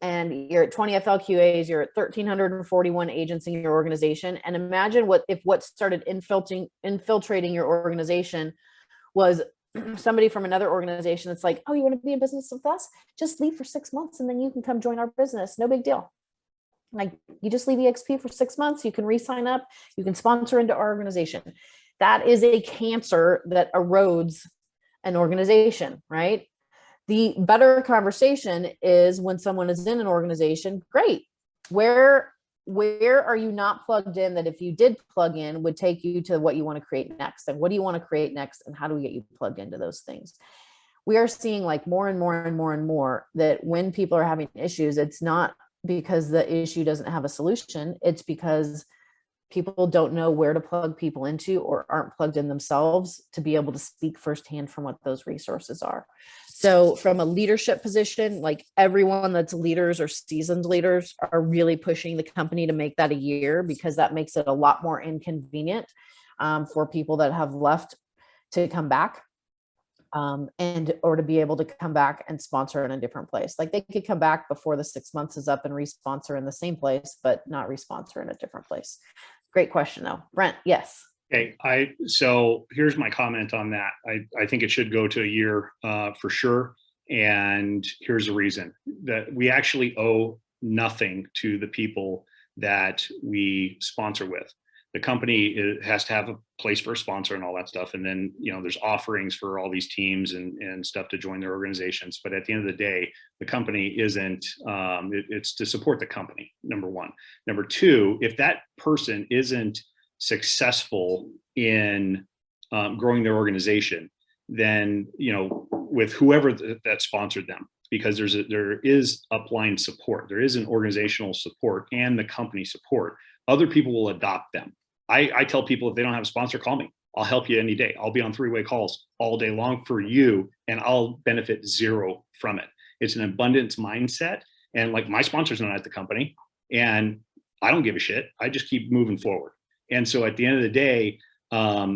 and you're at 20 FLQAs, you're at 1,341 agents in your organization. And imagine what started infiltrating your organization was somebody from another organization that's like, oh, you want to be in business with us? Just leave for 6 months and then you can come join our business. No big deal. Like, you just leave EXP for 6 months, you can re-sign up, you can sponsor into our organization. That is a cancer that erodes an organization, right? The better conversation is when someone is in an organization, great. Where are you not plugged in that if you did plug in would take you to what you want to create next? And what do you want to create next? And how do we get you plugged into those things? We are seeing like more and more and more and more that when people are having issues, it's not because the issue doesn't have a solution. It's because people don't know where to plug people into or aren't plugged in themselves to be able to speak firsthand from what those resources are. So from a leadership position, like everyone that's leaders or seasoned leaders are really pushing the company to make that a year, because that makes it a lot more inconvenient for people that have left to come back. Or to be able to come back and sponsor in a different place. Like they could come back before the 6 months is up and re-sponsor in the same place, but not re-sponsor in a different place. Great question though. Brent, yes. Okay, so here's my comment on that. I think it should go to a year for sure. And here's the reason: that we actually owe nothing to the people that we sponsor with. The company has to have a place for a sponsor and all that stuff. And then, there's offerings for all these teams and stuff to join their organizations. But at the end of the day, the company isn't, it's to support the company, number one. Number two, if that person isn't successful in growing their organization, then, with whoever that sponsored them, because there is upline support, there is an organizational support and the company support, other people will adopt them. I tell people, if they don't have a sponsor, call me. I'll help you any day. I'll be on three-way calls all day long for you, and I'll benefit zero from it. It's an abundance mindset. And like, my sponsor's not at the company, and I don't give a shit. I just keep moving forward. And so at the end of the day,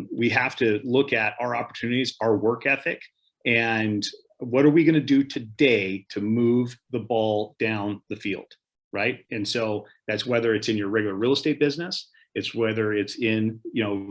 we have to look at our opportunities, our work ethic, and what are we going to do today to move the ball down the field, right? And so that's whether it's in your regular real estate business, it's whether it's in,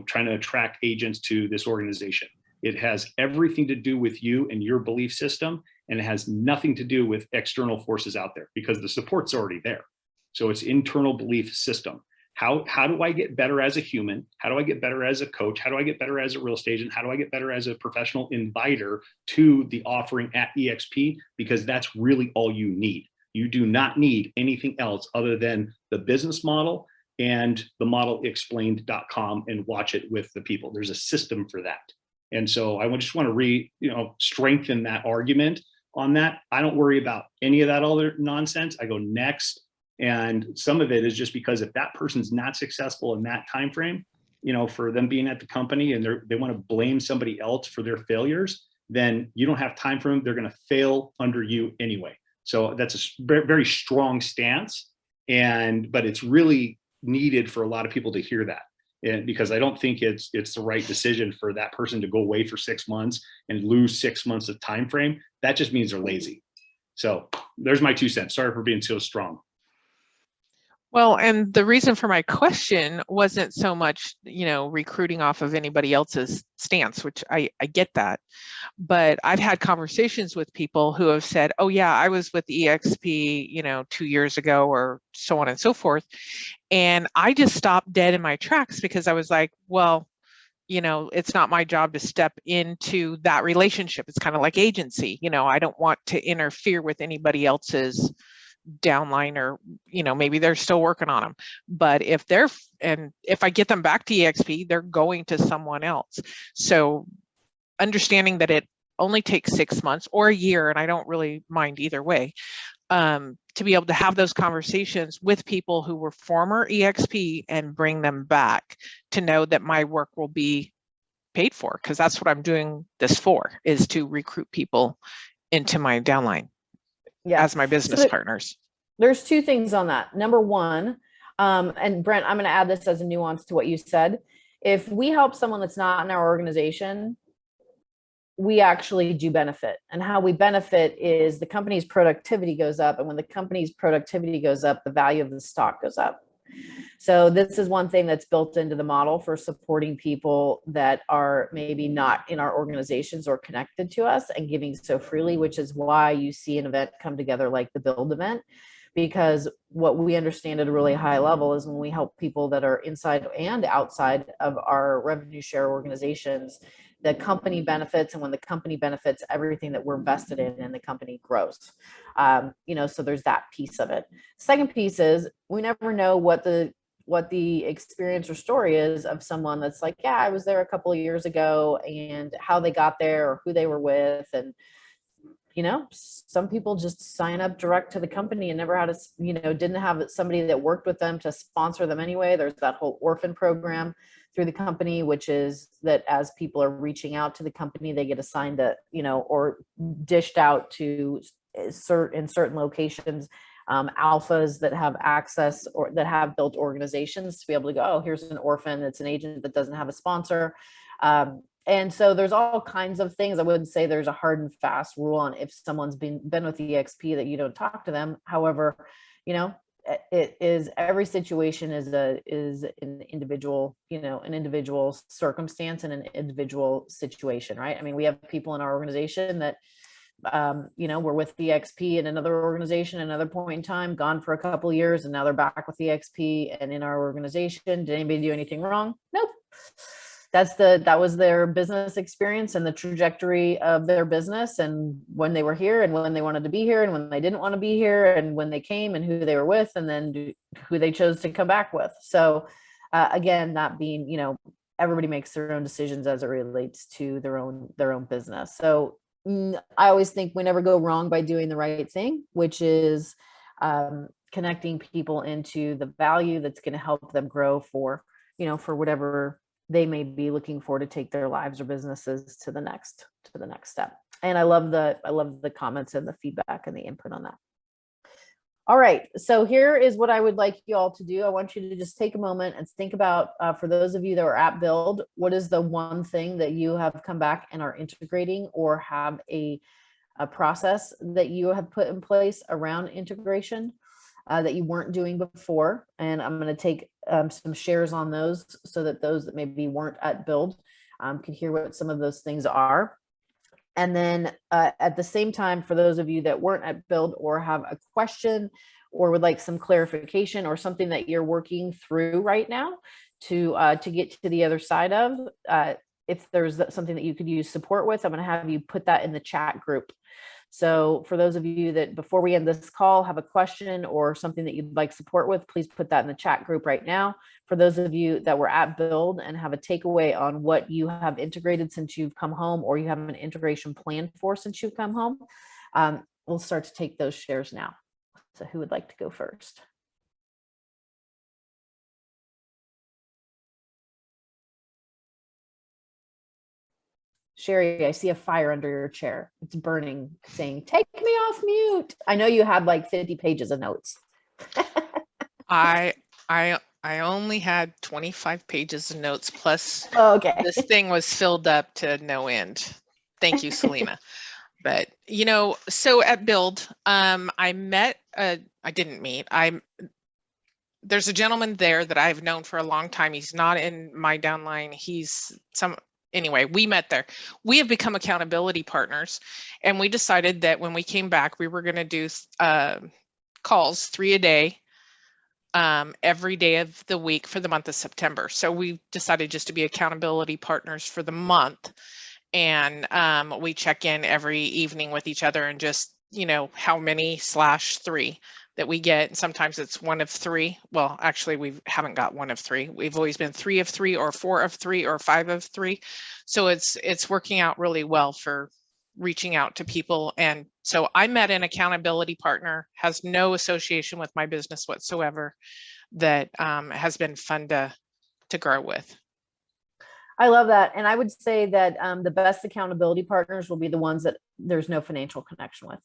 trying to attract agents to this organization. It has everything to do with you and your belief system, and it has nothing to do with external forces out there, because the support's already there. So it's internal belief system. How do I get better as a human? How do I get better as a coach? How do I get better as a real estate agent? How do I get better as a professional inviter to the offering at EXP? Because that's really all you need. You do not need anything else other than the business model and the modelexplained.com, and watch it with the people. There's a system for that. And so I just want to strengthen that argument on that. I don't worry about any of that other nonsense. I go next. And some of it is just because if that person's not successful in that time frame, for them being at the company and they want to blame somebody else for their failures, then you don't have time for them. They're going to fail under you anyway. So that's a very strong stance. But it's really needed for a lot of people to hear that. And because I don't think it's the right decision for that person to go away for 6 months and lose 6 months of time frame. That just means they're lazy. So there's my 2 cents. Sorry for being so strong. Well, and the reason for my question wasn't so much, recruiting off of anybody else's stance, which I get that. But I've had conversations with people who have said, oh yeah, I was with EXP, 2 years ago, or so on and so forth. And I just stopped dead in my tracks because I was like, well, it's not my job to step into that relationship. It's kind of like agency. I don't want to interfere with anybody else's downline, or maybe they're still working on them, but if I get them back to EXP, they're going to someone else. So understanding that it only takes 6 months or a year, and I don't really mind either way, to be able to have those conversations with people who were former EXP and bring them back to know that my work will be paid for, because that's what I'm doing this for, is to recruit people into my downline as my business partners. There's 2 things on that. Number one, and Brent, I'm going to add this as a nuance to what you said. If we help someone that's not in our organization, we actually do benefit. And how we benefit is the company's productivity goes up. And when the company's productivity goes up, the value of the stock goes up. So this is one thing that's built into the model for supporting people that are maybe not in our organizations or connected to us and giving so freely, which is why you see an event come together like the Build event. Because what we understand at a really high level is when we help people that are inside and outside of our revenue share organizations, the company benefits, and when the company benefits, everything that we're invested in and the company grows. So there's that piece of it. Second piece is we never know what the experience or story is of someone that's like, yeah, I was there a couple of years ago, and how they got there or who they were with. And some people just sign up direct to the company and never had didn't have somebody that worked with them to sponsor them anyway. There's that whole orphan program through the company, which is that as people are reaching out to the company, they get assigned to, or dished out to in certain locations, alphas that have access or that have built organizations to be able to go, oh, here's an orphan. It's an agent that doesn't have a sponsor. And so there's all kinds of things. I wouldn't say there's a hard and fast rule on if someone's been with EXP that you don't talk to them. However, it is, every situation is an individual, an individual circumstance and an individual situation, right? I mean, we have people in our organization that, we're with EXP in another organization, another point in time, gone for a couple of years, and now they're back with EXP and in our organization. Did anybody do anything wrong? Nope. That was their business experience and the trajectory of their business, and when they were here and when they wanted to be here and when they didn't want to be here and when they came and who they were with and then who they chose to come back with. So again, that being, everybody makes their own decisions as it relates to their own business. So I always think we never go wrong by doing the right thing, which is connecting people into the value that's going to help them grow for whatever they may be looking for to take their lives or businesses to the next step. And I love the comments and the feedback and the input on that. All right, so here is what I would like you all to do. I want you to just take a moment and think about, for those of you that are at Build, what is the one thing that you have come back and are integrating or have a process that you have put in place around integration that you weren't doing before. And I'm going to take some shares on those so that those that maybe weren't at Build can hear what some of those things are. And then at the same time, for those of you that weren't at Build or have a question or would like some clarification or something that you're working through right now to get to the other side of, if there's something that you could use support with, I'm going to have you put that in the chat group. So for those of you that before we end this call have a question or something that you'd like support with, please put that in the chat group right now. For those of you that were at Build and have a takeaway on what you have integrated since you've come home, or you have an integration plan for since you've come home, we'll start to take those shares now. So who would like to go first? Sherry, I see a fire under your chair. It's burning, saying, take me off mute. I know you had like 50 pages of notes. I only had 25 pages of notes plus Okay. this thing was filled up to no end. Thank you, Selena. But so at Build, I didn't meet. There's a gentleman there that I've known for a long time. He's not in my downline. Anyway, we met there. We have become accountability partners, and we decided that when we came back, we were going to do calls 3 a day, every day of the week for the month of September. So we decided just to be accountability partners for the month. And we check in every evening with each other and just, how many /3 that we get. Sometimes it's 1 of 3. Well, actually, we haven't got 1 of 3. We've always been 3 of 3 or 4 of 3 or 5 of 3. So it's working out really well for reaching out to people. And so I met an accountability partner, has no association with my business whatsoever, that has been fun to grow with. I love that. And I would say that the best accountability partners will be the ones that there's no financial connection with,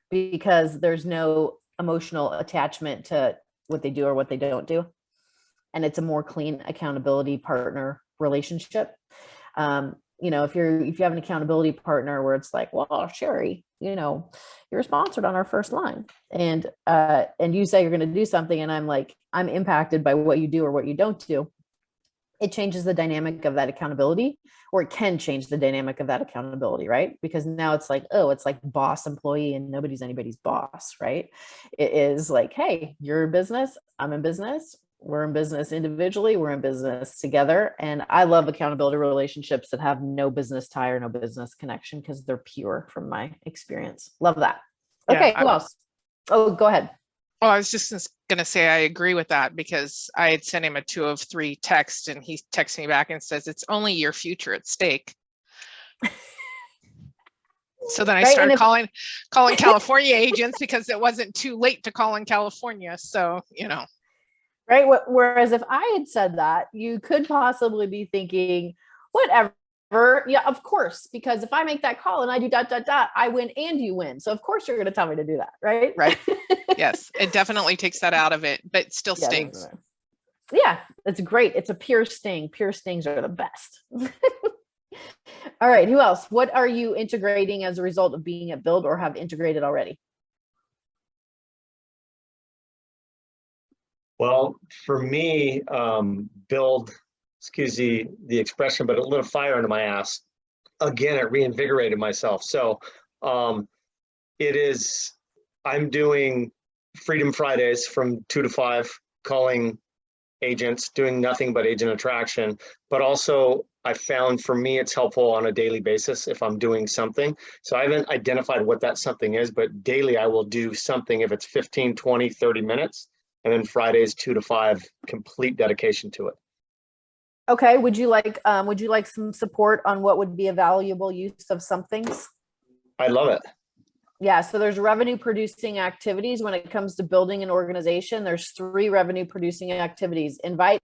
because there's no emotional attachment to what they do or what they don't do. And it's a more clean accountability partner relationship. If you have an accountability partner where it's like, well, Sherry, you're sponsored on our first line, and you say you're going to do something, and I'm like, I'm impacted by what you do or what you don't do. It changes the dynamic of that accountability, or it can change the dynamic of that accountability, right? Because now it's like, oh, it's like boss employee and nobody's anybody's boss, right? It is like, hey, you're in business, I'm in business, we're in business individually, we're in business together. And I love accountability relationships that have no business tie or no business connection, because they're pure from my experience. Love that. Okay, Yeah, who else? Oh, go ahead. Well, I was just going to say I agree with that, because I had sent him a 2 of 3 text, and he texts me back and says, it's only your future at stake. So then I started calling California agents, because it wasn't too late to call in California. So, Right. Whereas if I had said that, you could possibly be thinking, whatever. Yeah, of course, because if I make that call and I do ... I win and you win. So of course you're going to tell me to do that. Right. Right. Yes. It definitely takes that out of it, but it still stings. Yeah, it's great. It's a pure sting. Pure stings are the best. All right. Who else? What are you integrating as a result of being at Build, or have integrated already? Well, for me, Build, excuse the expression, but it lit a fire under my ass. Again, it reinvigorated myself. So I'm doing Freedom Fridays from 2 to 5, calling agents, doing nothing but agent attraction. But also I found for me, it's helpful on a daily basis if I'm doing something. So I haven't identified what that something is, but daily I will do something if it's 15, 20, 30 minutes. And then Fridays 2 to 5, complete dedication to it. Okay. Would you like some support on what would be a valuable use of some things? I love it. Yeah. So there's revenue producing activities. When it comes to building an organization, there's 3 revenue producing activities. Invite.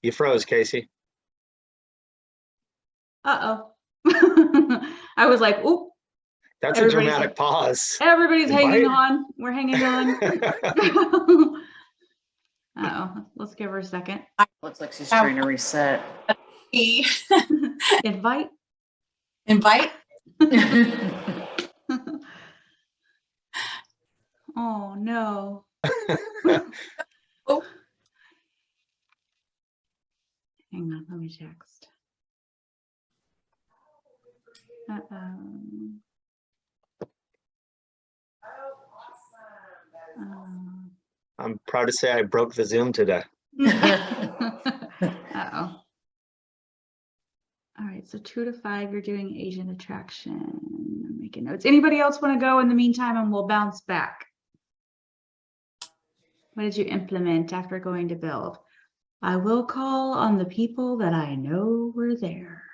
You froze, Casey. Uh-oh. I was like, oh. That's a dramatic pause. Everybody's hanging on. We're hanging on. Uh-oh. Let's give her a second. Looks like she's trying to reset. Invite. Oh, no. Oh. Hang on, let me text. I'm proud to say I broke the Zoom today. Uh-oh. All right, so 2 to 5, you're doing agent attraction. I'm making notes. Anybody else want to go in the meantime, and we'll bounce back? What did you implement after going to Build? I will call on the people that I know were there.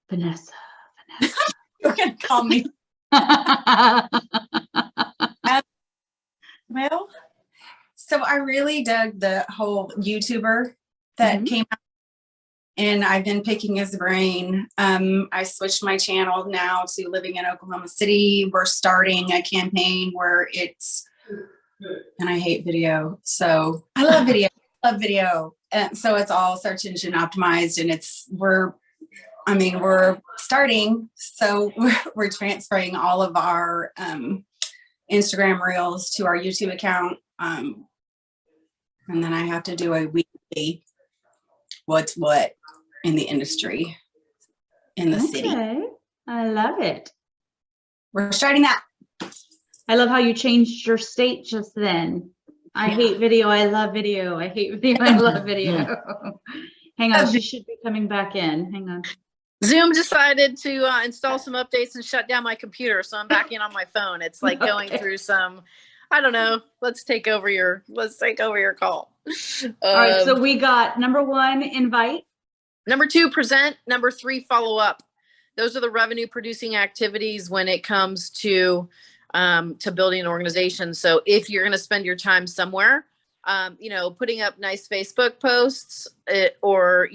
Vanessa. You're gonna call me. Well, so So I really dug the whole YouTuber that Mhm. came out, and I've been picking his brain. I switched my channel now to Living in Oklahoma City. We're starting a campaign where it's, and I hate video. So I love video, love video. And so it's all search engine optimized, and we're starting. So we're transferring all of our Instagram reels to our YouTube account. And then I have to do a weekly what's what in the industry in the city. Okay. I love it. We're starting that. I love how you changed your state just then. I Yeah. hate video. I love video. I hate video. I love video. Hang on. She should be coming back in. Hang on. Zoom decided to install some updates and shut down my computer, so I'm back in on my phone. It's like going Okay. through some, I don't know. Let's take over your call. All right. So we got number 1, invite. Number 2, present. Number 3, follow up. Those are the revenue producing activities when it comes to building an organization. So if you're going to spend your time somewhere, putting up nice Facebook posts or,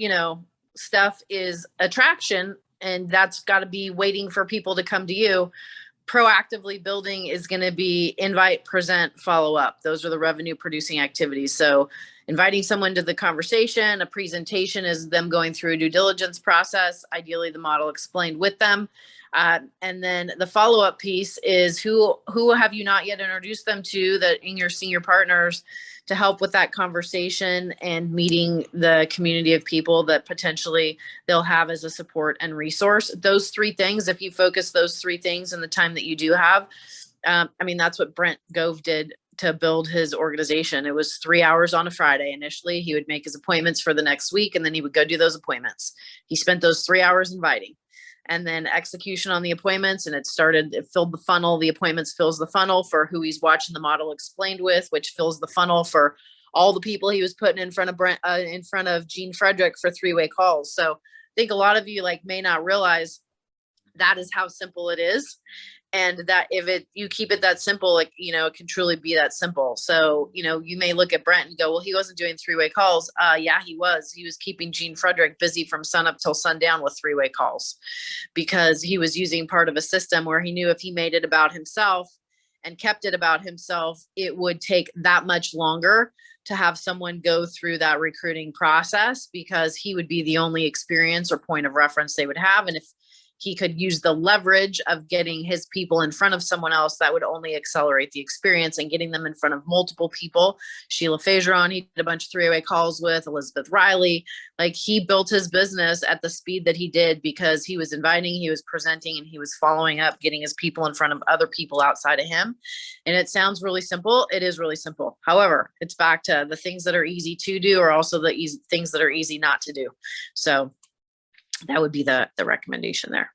stuff is attraction, and that's got to be waiting for people to come to you. Proactively building is going to be invite, present, follow up. Those are the revenue producing activities. So inviting someone to the conversation, a presentation is them going through a due diligence process, ideally the model explained with them. And then the follow-up piece is who have you not yet introduced them to that in your senior partners to help with that conversation and meeting the community of people that potentially they'll have as a support and resource. Those 3 things, if you focus those 3 things in the time that you do have, that's what Brent Gove did to build his organization. It was 3 hours on a Friday. Initially, he would make his appointments for the next week, and then he would go do those appointments. He spent those 3 hours inviting. And then execution on the appointments, and it filled the funnel. The appointments fills the funnel for who he's watching the model explained with, which fills the funnel for all the people he was putting in front of Gene Frederick for 3-way calls. So I think a lot of you may not realize that is how simple it is. And that if you keep it that simple, it can truly be that simple. So, you may look at Brent and go, well, he wasn't doing 3-way calls. Yeah, he was. He was keeping Gene Frederick busy from sun up till sundown with 3-way calls because he was using part of a system where he knew if he made it about himself and kept it about himself, it would take that much longer to have someone go through that recruiting process because he would be the only experience or point of reference they would have. And if he could use the leverage of getting his people in front of someone else, that would only accelerate the experience and getting them in front of multiple people. Sheila Fageron, he did a bunch of 3-way calls with Elizabeth Riley. He built his business at the speed that he did because he was inviting, he was presenting, and he was following up, getting his people in front of other people outside of him. And it sounds really simple. It is really simple. However, it's back to the things that are easy to do are also the things that are easy not to do. So that would be the recommendation there.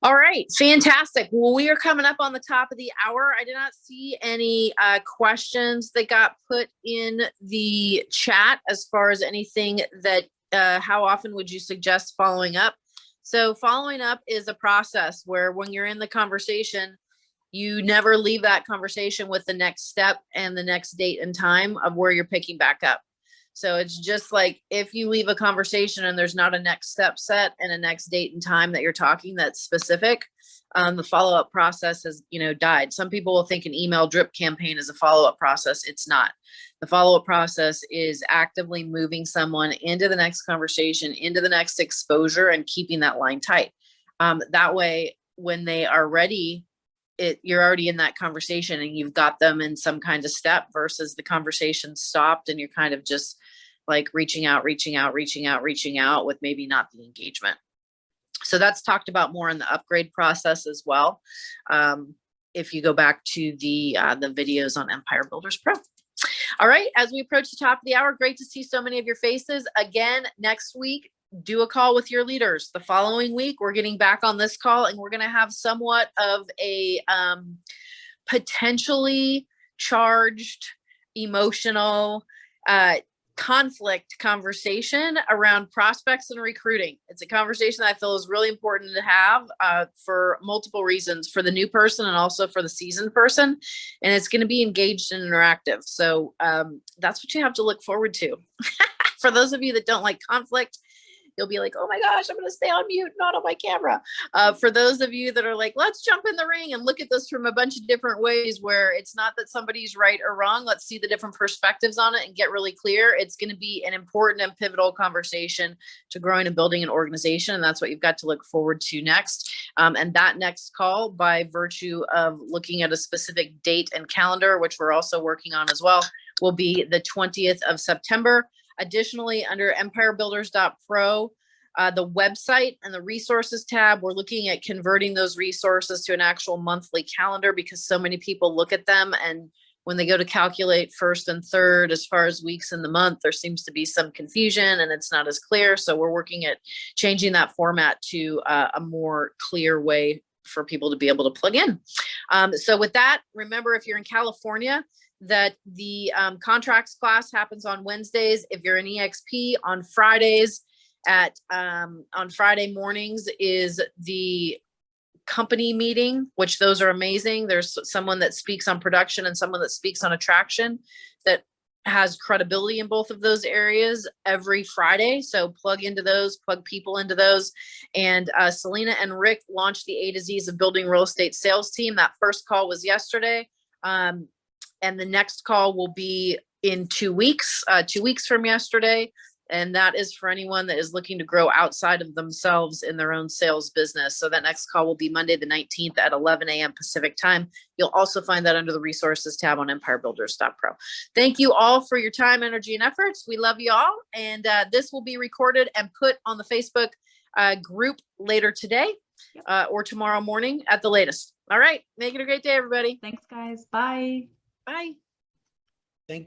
All right, fantastic. Well, we are coming up on the top of the hour. I did not see any questions that got put in the chat as far as anything that, how often would you suggest following up? So following up is a process where when you're in the conversation, you never leave that conversation with the next step and the next date and time of where you're picking back up. So it's just like if you leave a conversation and there's not a next step set and a next date and time that you're talking that's specific, the follow-up process has, died. Some people will think an email drip campaign is a follow-up process. It's not. The follow-up process is actively moving someone into the next conversation, into the next exposure, and keeping that line tight. That way, when they are ready, you're already in that conversation and you've got them in some kind of step versus the conversation stopped and you're kind of just reaching out with maybe not the engagement. So that's talked about more in the upgrade process as well. If you go back to the videos on Empire Builders Pro. All right, as we approach the top of the hour, great to see so many of your faces. Again, next week, do a call with your leaders. The following week, we're getting back on this call and we're going to have somewhat of a potentially charged, emotional conflict conversation around prospects and recruiting. It's a conversation that I feel is really important to have for multiple reasons, for the new person and also for the seasoned person. And it's going to be engaged and interactive. So that's what you have to look forward to. For those of you that don't like conflict, you'll be like, oh my gosh, I'm going to stay on mute, not on my camera. For those of you that are like, let's jump in the ring and look at this from a bunch of different ways where it's not that somebody's right or wrong. Let's see the different perspectives on it and get really clear. It's going to be an important and pivotal conversation to growing and building an organization. And that's what you've got to look forward to next. And that next call, by virtue of looking at a specific date and calendar, which we're also working on as well, will be the 20th of September. Additionally, under empirebuilders.pro, the website and the resources tab, we're looking at converting those resources to an actual monthly calendar because so many people look at them. And when they go to calculate first and third, as far as weeks in the month, there seems to be some confusion and it's not as clear. So we're working at changing that format to a more clear way for people to be able to plug in. So with that, remember, if you're in California, that the contracts class happens on Wednesdays. If you're an EXP, on Fridays on Friday mornings is the company meeting, which those are amazing. There's someone that speaks on production and someone that speaks on attraction that has credibility in both of those areas every Friday. So plug into those, plug people into those. And Selena and Rick launched the A to Z's of building real estate sales team. That first call was yesterday. And the next call will be in 2 weeks, 2 weeks from yesterday. And that is for anyone that is looking to grow outside of themselves in their own sales business. So that next call will be Monday, the 19th at 11 a.m. Pacific time. You'll also find that under the resources tab on empirebuilders.pro. Thank you all for your time, energy, and efforts. We love you all. And this will be recorded and put on the Facebook group later today or tomorrow morning at the latest. All right. Make it a great day, everybody. Thanks, guys. Bye. Bye.